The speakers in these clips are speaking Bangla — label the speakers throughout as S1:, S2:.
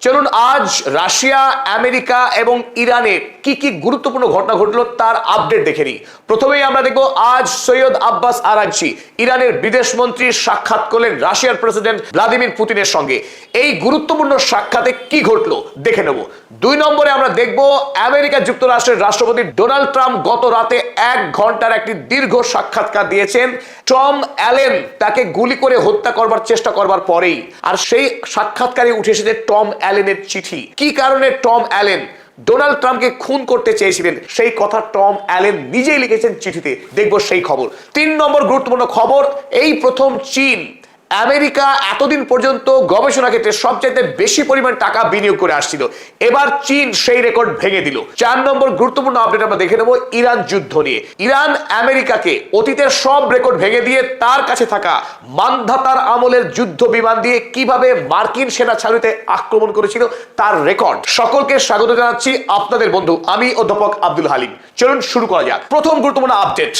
S1: চলুন আজ রাশিয়া, আমেরিকা এবং ইরানের কি কি গুরুত্বপূর্ণ ঘটনা ঘটলো তার আপডেট দেখে নিই। প্রথমেই আমরা দেখব আজ সৈয়দ আব্বাস আরাগচি ইরানের বিদেশ মন্ত্রী সাক্ষাৎ করলেন রাশিয়ার প্রেসিডেন্ট ভ্লাদিমির পুতিনের সঙ্গে। এই গুরুত্বপূর্ণ সাক্ষাতে কি ঘটলো দেখে নেব। 2 নম্বরে আমরা দেখব আমেরিকা যুক্তরাষ্ট্রের রাষ্ট্রপতি ডোনাল্ড ট্রাম্প গত রাতে 1 ঘন্টার একটি দীর্ঘ সাক্ষাৎকার দিয়েছেন টম অ্যালেন তাকে গুলি করে হত্যা করবার চেষ্টা করবার পরেই। আর সেই সাক্ষাৎকারে উঠে এসেছে টম অ্যালেনের চিঠি। কি কারণে টম অ্যালেন ডোনাল্ড ট্রাম্পকে খুন করতে চেয়েছিলেন সেই কথা টম অ্যালেন নিজেই লিখেছেন চিঠিতে। দেখব সেই খবর। 3 নম্বর গুরুত্বপূর্ণ খবর, এই প্রথম চীন আমেরিকা এতদিন পর্যন্ত গবেষণা ক্ষেত্রে সবচেয়ে বেশি পরিমাণ টাকা বিনিয়োগ করে আসছিল, এবার চীন সেই রেকর্ড ভেঙে দিল। 4 নম্বর গুরুত্বপূর্ণ আপডেট আমরা দেখে নেব ইরান যুদ্ধ নিয়ে। ইরান আমেরিকাকে অতীতের সব রেকর্ড ভেঙে দিয়ে তার কাছে থাকা মানধাতার আমলের যুদ্ধ বিমান দিয়ে কিভাবে মার্কিন সেনা ছাউনিতে আক্রমণ করেছিল তার রেকর্ড। সকলকে স্বাগত জানাচ্ছি, আপনাদের বন্ধু আমি অধ্যাপক আব্দুল হালিম। চলুন শুরু করা যাক। প্রথম গুরুত্বপূর্ণ আপডেট,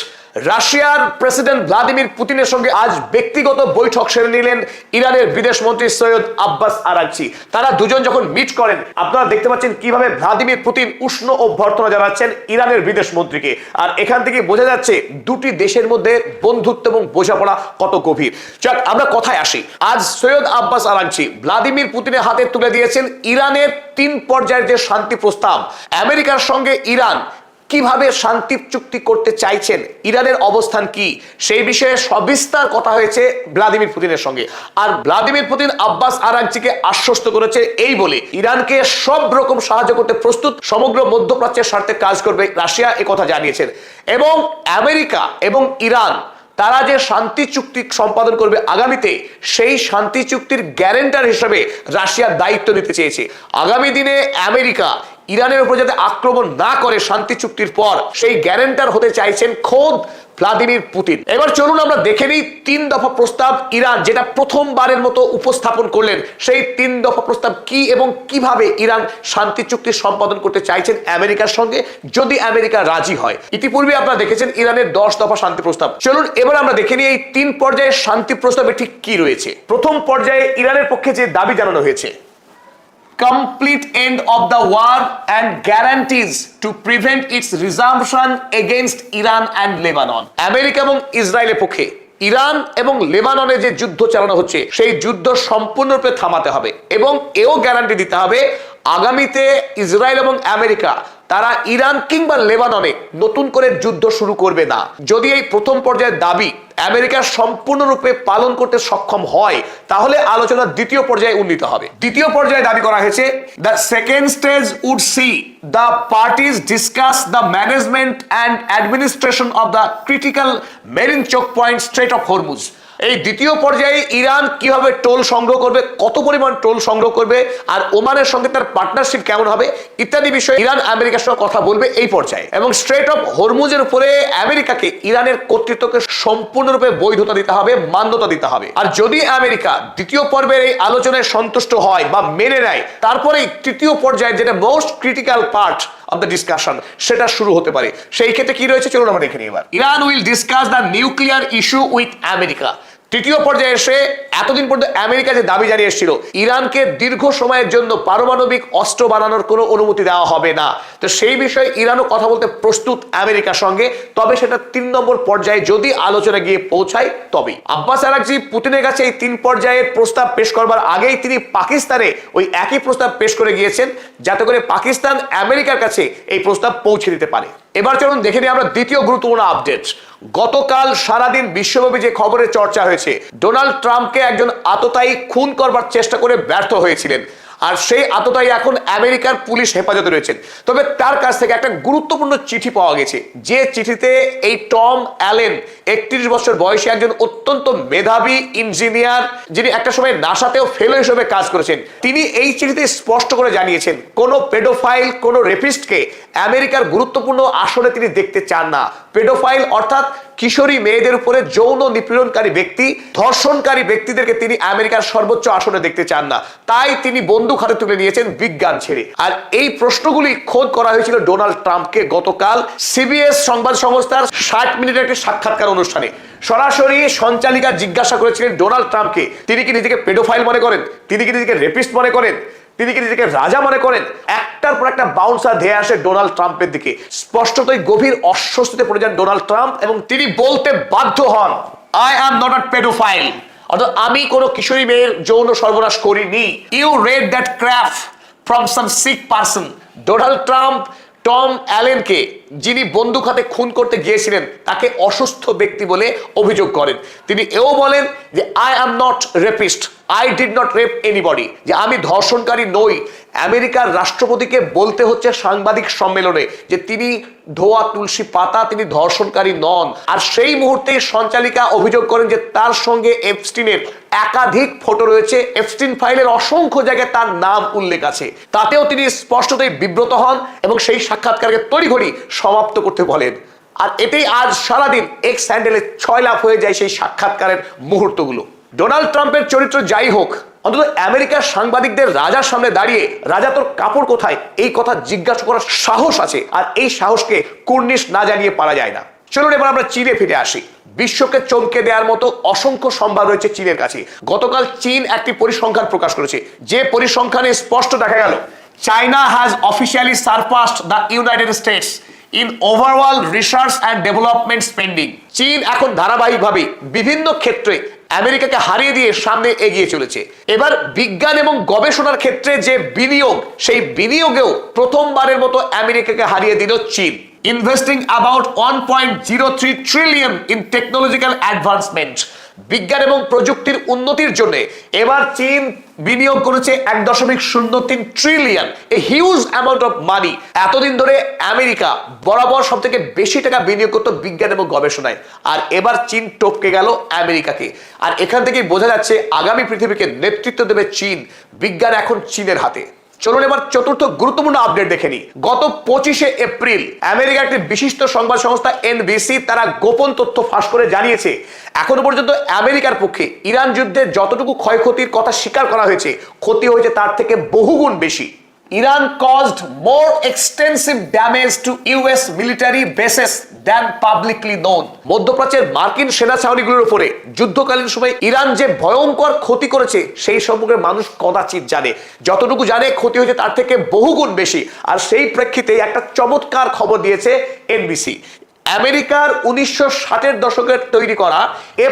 S1: রাশিয়ার প্রেসিডেন্ট ভ্লাদিমির পুতিনের সঙ্গে আজ ব্যক্তিগত বৈঠক সেরে নিলেন ইরানের বিদেশ মন্ত্রী সৈয়দ আব্বাস আরাগচি। তারা দুজন যখন মিট করেন আপনারা দেখতে পাচ্ছেন কিভাবে ভ্লাদিমির পুতিন উষ্ণ অভ্যর্থনা জানাচ্ছেন ইরানের বিদেশ মন্ত্রীকে। আর এখান থেকে বোঝা যাচ্ছে দুটি দেশের মধ্যে বন্ধুত্ব এবং বোঝাপড়া কত গভীর। যাক আমরা কথায় আসি। আজ সৈয়দ আব্বাস আরাগচি ভ্লাদিমির পুতিনের হাতে তুলে দিয়েছেন ইরানের 3 পর্যায়ের যে শান্তি প্রস্তাব। আমেরিকার সঙ্গে ইরান কিভাবে শান্তি চুক্তি করতে চাইছেন, ইরানের অবস্থান কি, সেই বিষয়ে সবিস্তার কথা হয়েছে ভ্লাদিমির পুতিনের সঙ্গে। আর ভ্লাদিমির পুতিন আব্বাস আরাগচিকে আশ্বস্ত করেছে এই বলে ইরানকে সব রকম সাহায্য করতে প্রস্তুত, সমগ্র মধ্যপ্রাচ্যের স্বার্থে কাজ করবে রাশিয়া, একথা জানিয়েছেন। এবং আমেরিকা এবং ইরান তারা যে শান্তি চুক্তি সম্পাদন করবে আগামীতে, সেই শান্তি চুক্তির গ্যারান্টার হিসেবে রাশিয়ার দায়িত্ব নিতে চেয়েছে। আগামী দিনে আমেরিকা ইরানের উপর যাতে আক্রমণ না করে শান্তি চুক্তির পর, সেই গ্যারান্টার হতে চাইছেন খোদ ভ্লাদিমির পুতিন। এবার চলুন আমরা দেখে নিই 3 দফা প্রস্তাব ইরান যেটা প্রথমবারের মতো উপস্থাপন করলেন, সেই 3 দফা প্রস্তাব কি এবং কিভাবে ইরান শান্তি চুক্তি সম্পাদন করতে চাইছেন আমেরিকার সঙ্গে, যদি আমেরিকা রাজি হয়। ইতিপূর্বে আপনারা দেখেছেন ইরানের 10 দফা শান্তি প্রস্তাব। চলুন এবার আমরা দেখে নিই এই 3 পর্যায়ের শান্তি প্রস্তাবে ঠিক কি রয়েছে। প্রথম পর্যায়ে ইরানের পক্ষে যে দাবি জানানো হয়েছে, complete end of the war and guarantees to prevent its resumption against Iran and Lebanon। America এবং ইসরায়েলের পক্ষে ইরান এবং লেবাননে যে যুদ্ধ চালানো হচ্ছে সেই যুদ্ধ সম্পূর্ণরূপে থামাতে হবে এবং এও গ্যারান্টি দিতে হবে আগামীতে ইসরায়েল এবং আমেরিকা তারা ইরান কিংবা লেবাননে নতুন করে যুদ্ধ শুরু করবে না। যদি এই প্রথম পর্যায়ের দাবি আমেরিকা সম্পূর্ণরূপে পালন করতে সক্ষম হয়, তাহলে আলোচনা দ্বিতীয় পর্যায়ে উন্নীত হবে। দ্বিতীয় পর্যায়ে দাবি করা হয়েছে, the second stage would see the parties discuss the management and administration of the critical marine choke point strait of Hormuz. এই দ্বিতীয় পর্যায়ে ইরান কিভাবে টোল সংগ্রহ করবে, কত পরিমাণ টোল সংগ্রহ করবে, আর ওমানের সঙ্গে তার পার্টনারশিপ কেমন হবে ইত্যাদি বিষয়ে ইরান আমেরিকার সঙ্গে কথা বলবে এই পর্যায়ে। এবং স্ট্রেট অফ হরমুজের উপরে আমেরিকাকে ইরানের কর্তৃত্বকে সম্পূর্ণরূপে বৈধতা দিতে হবে, মান্যতা দিতে হবে। আর যদি আমেরিকা দ্বিতীয় পর্বের এই আলোচনায় সন্তুষ্ট হয় বা মেনে নেয়, তারপরে তৃতীয় পর্যায়ে যেটা most critical part of the discussion সেটা শুরু হতে পারে। সেই ক্ষেত্রে কি রয়েছে চলুন আমরা দেখে নিই এবার। Iran will discuss the nuclear issue with America. তৃতীয় পর্যায়ে এসে এতদিন পর্যন্ত আমেরিকা যে দাবি জানিয়ে এসেছিল ইরানকে দীর্ঘ সময়ের জন্য পারমাণবিক অস্ত্র বানানোর কোনো অনুমতি দেওয়া হবে না, তো সেই বিষয়ে ইরানও কথা বলতে প্রস্তুত আমেরিকার সঙ্গে। তবে সেটা 3 নম্বর পর্যায়ে যদি আলোচনা গিয়ে পৌঁছায় তবেই। আব্বাস আরাগচি পুতিনের কাছে এই 3 পর্যায়ের প্রস্তাব পেশ করবার আগেই তিনি পাকিস্তানে ওই একই প্রস্তাব পেশ করে গিয়েছেন, যাতে করে পাকিস্তান আমেরিকার কাছে এই প্রস্তাব পৌঁছে দিতে পারে। এবার চলুন দেখে নিই আমরা দ্বিতীয় গুরুত্বপূর্ণ আপডেট। গতকাল সারাদিন বিশ্বব্যাপী যে খবরের চর্চা হয়েছে, ডোনাল্ড ট্রাম্পকে একজন আততায়ী খুন করবার চেষ্টা করে ব্যর্থ হয়েছিলেন, আর সেই আততায়ী এখন আমেরিকার পুলিশ হেফাজতে রয়েছেন। তবে তার কাছ থেকে একটা গুরুত্বপূর্ণ চিঠি পাওয়া গেছে, যে চিঠিতে এই টম অ্যালেন 31 বছর বয়সী একজন অত্যন্ত মেধাবী ইঞ্জিনিয়ার, যিনি একটা সময় নাসাতেও ফেলো হিসেবে কাজ করেছেন, তিনি এই চিঠিতে স্পষ্ট করে জানিয়েছেন কোন পেডোফাইল, কোন রেপিস্টকে আমেরিকার গুরুত্বপূর্ণ আসনে তিনি দেখতে চান না। পেডোফাইল অর্থাৎ কিশোরী মেয়েদের উপরে যৌন নিপীড়নকারী ব্যক্তি, ধর্ষণকারী ব্যক্তিদেরকে তিনি আমেরিকার সর্বোচ্চ আসনে দেখতে চান না। তাই তিনি বন্দুক হাতে তুলে নিয়েছেন বিজ্ঞান ছেড়ে। আর এই প্রশ্নগুলি খোদ করা হয়েছিল ডোনাল্ড ট্রাম্পকে গতকাল সিবিএস সংবাদ সংস্থার 60 মিনিটের একটি সাক্ষাৎকার অনুষ্ঠানে। সরাসরি সঞ্চালিকা জিজ্ঞাসা করেছিলেন ডোনাল্ড ট্রাম্পকে, তিনি কি নিজেকে পেডোফাইল মনে করেন, তিনি কি নিজেকে রেপিস্ট মনে করেন, তিনি কি নিজেকে রাজা মনে করেন? একটার পর একটা বাউন্সার ধেয়ে আসে ডোনাল্ড ট্রাম্পের দিকে। স্পষ্টতই গভীর অস্বস্তিতে পড়ে যান ডোনাল্ড ট্রাম্প এবং তিনি বলতে বাধ্য হন, I am not a paedophile, অর্থাৎ আমি কোনো কিশোরী মেয়ের যৌন সর্বনাশ করিনি। You read that crap from some sick person. Donald Trump Tom অ্যালেনকে, যিনি বন্দুক হাতে খুন করতে গিয়েছিলেন, তাকে অসুস্থ ব্যক্তি বলে অভিযোগ করেন। তিনি এও বলেন যে I am not rapist, I did not rape anybody, যে আমি ধর্ষণকারী নই। আমেরিকার রাষ্ট্রপতিকে বলতে হচ্ছে সাংবাদিক সম্মেলনে যে তিনি ধোয়া তুলসী পাতা, তিনি ধর্ষণকারী নন। আর সেই মুহূর্তেই সঞ্চালিকা অভিযোগ করেন যে তার সঙ্গে এপস্টিনের একাধিক ফটো রয়েছে, এপস্টিন ফাইলের অসংখ্য জায়গায় তার নাম উল্লেখ আছে। তাতেও তিনি স্পষ্টতই বিব্রত হন এবং সেই সাক্ষাৎকারকে তড়িঘড়ি সমাপ্ত করতে বলেন। আর এতেই আজ সারাদিন এক্স হ্যান্ডেলে 6 লাফ হয়ে যায় সেই সাক্ষাৎকারের মুহূর্তগুলো। ডোনাল্ড ট্রাম্পের চরিত্র যাই হোক, অন্তত আমেরিকার সাংবাদিকদের রাজার সামনে দাঁড়িয়ে রাজা তোর কাপড় কোথায় এই কথা জিজ্ঞাসা করার সাহস আছে, আর এই সাহসকে কুর্নিশ না জানিয়ে পারা যায় না। চলুন এবার আমরা চীনে ফিরে আসি। বিশ্বকে চমকে দেওয়ার মতো অসংখ্য সম্ভার রয়েছে চীনের কাছে। গতকাল চীন একটি পরিসংখ্যান প্রকাশ করেছে, যে পরিসংখ্যানে স্পষ্ট দেখা গেল China has officially surpassed the United States in overall research and development spending. চীন এখন ধারাবাহিকভাবে বিভিন্ন ক্ষেত্রে আমেরিকাকে হারিয়ে দিয়ে সামনে এগিয়ে চলেছে। এবার বিজ্ঞান এবং গবেষণার ক্ষেত্রে যে বিনিয়োগ, সেই বিনিয়োগেও প্রথমবারের মতো আমেরিকাকে হারিয়ে দিল চীন, investing about 1.03 trillion in technological advancement. বিজ্ঞান এবং প্রযুক্তির উন্নতির জন্য এবার চীন বিনিয়োগ করেছে 1.03 trillion, a huge amount of money. এতদিন ধরে আমেরিকা বরাবর সব থেকে বেশি টাকা বিনিয়োগ করতো বিজ্ঞান এবং গবেষণায়, আর এবার চীন টপকে গেল আমেরিকাকে। আর এখান থেকেই বোঝা যাচ্ছে আগামী পৃথিবীকে নেতৃত্ব দেবে চীন। বিজ্ঞান এখন চীনের হাতে। চলুন এবার চতুর্থ গুরুত্বপূর্ণ আপডেট দেখে নিই। গত 25শে এপ্রিল আমেরিকার একটি বিশিষ্ট সংবাদ সংস্থা এনবিসি তারা গোপন তথ্য ফাঁস করে জানিয়েছে, এখনো পর্যন্ত আমেরিকার পক্ষে ইরান যুদ্ধে যতটুকু ক্ষয়ক্ষতির কথা স্বীকার করা হয়েছে, ক্ষতি হয়েছে তার থেকে বহুগুণ বেশি। Iran caused more extensive damage to US military bases than publicly known। মধ্যপ্রাচ্যের মার্কিন সেনা ছাউনিগুলোর উপরে যুদ্ধকালীন সময় ইরান যে ভয়ঙ্কর ক্ষতি করেছে সেই সম্পর্কে মানুষ কদাচিৎ জানে। যতটুকু জানে ক্ষতি হয়েছে তার থেকে বহুগুণ বেশি। আর সেই প্রেক্ষিতে একটা চমৎকার খবর দিয়েছে এনবিসি। আমেরিকার 1960-এর দশকের তৈরি করা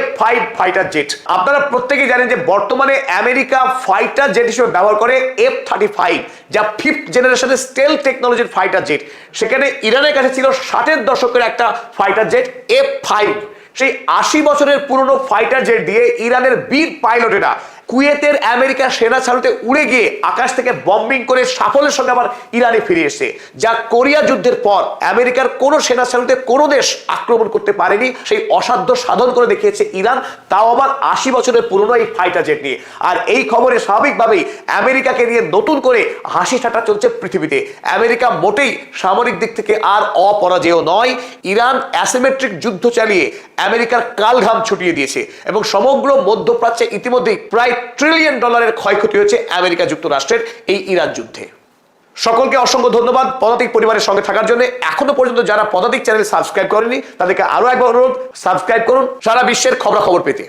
S1: F-5 ফাইটার জেট, আপনারা প্রত্যেকেই জানেন যে বর্তমানে আমেরিকা ফাইটার জেট হিসেবে ব্যবহার করে F-35, যা 5th জেনারেশনের স্টেলথ টেকনোলজির ফাইটার জেট। সেখানে ইরানের কাছে ছিল 60-এর দশকের একটা ফাইটার জেট F-5। সেই 80 বছরের পুরনো ফাইটার জেট দিয়ে ইরানের বীর পাইলটেরা কুয়েতের আমেরিকার সেনা ছাউনিতে উড়ে গিয়ে আকাশ থেকে বম্বিং করে সাফল্যের সঙ্গে আবার ইরানে ফিরে এসেছে। যা কোরিয়া যুদ্ধের পর আমেরিকার কোনো সেনা ছাউনিতে কোনো দেশ আক্রমণ করতে পারেনি, সেই অসাধ্য সাধন করে দেখিয়েছে ইরান, তাও আবার 80 বছরের পুরনো এই ফাইটার জেট নিয়ে। আর এই খবরে স্বাভাবিকভাবেই আমেরিকাকে নিয়ে নতুন করে হাসি ঠাট্টা চলছে পৃথিবীতে। আমেরিকা মোটেই সামরিক দিক থেকে আর অপরাজেয় নয়। ইরান অ্যাসিমেট্রিক যুদ্ধ চালিয়ে আমেরিকার কালঘাম ছুটিয়ে দিয়েছে এবং সমগ্র মধ্যপ্রাচ্যে ইতিমধ্যেই প্রায় $1 ট্রিলিয়ন ক্ষয়ক্ষতি হয়েছে আমেরিকা যুক্তরাষ্ট্রের এই ইরান যুদ্ধে। সকলকে অসংখ্য ধন্যবাদ পদাতিক পরিবারের সঙ্গে থাকার জন্য। এখনো পর্যন্ত যারা পদাতিক চ্যানেল সাবস্ক্রাইব করেনি তাদেরকে আরো একবার অনুরোধ, সাবস্ক্রাইব করুন সারা বিশ্বের খবরাখবর পেতে।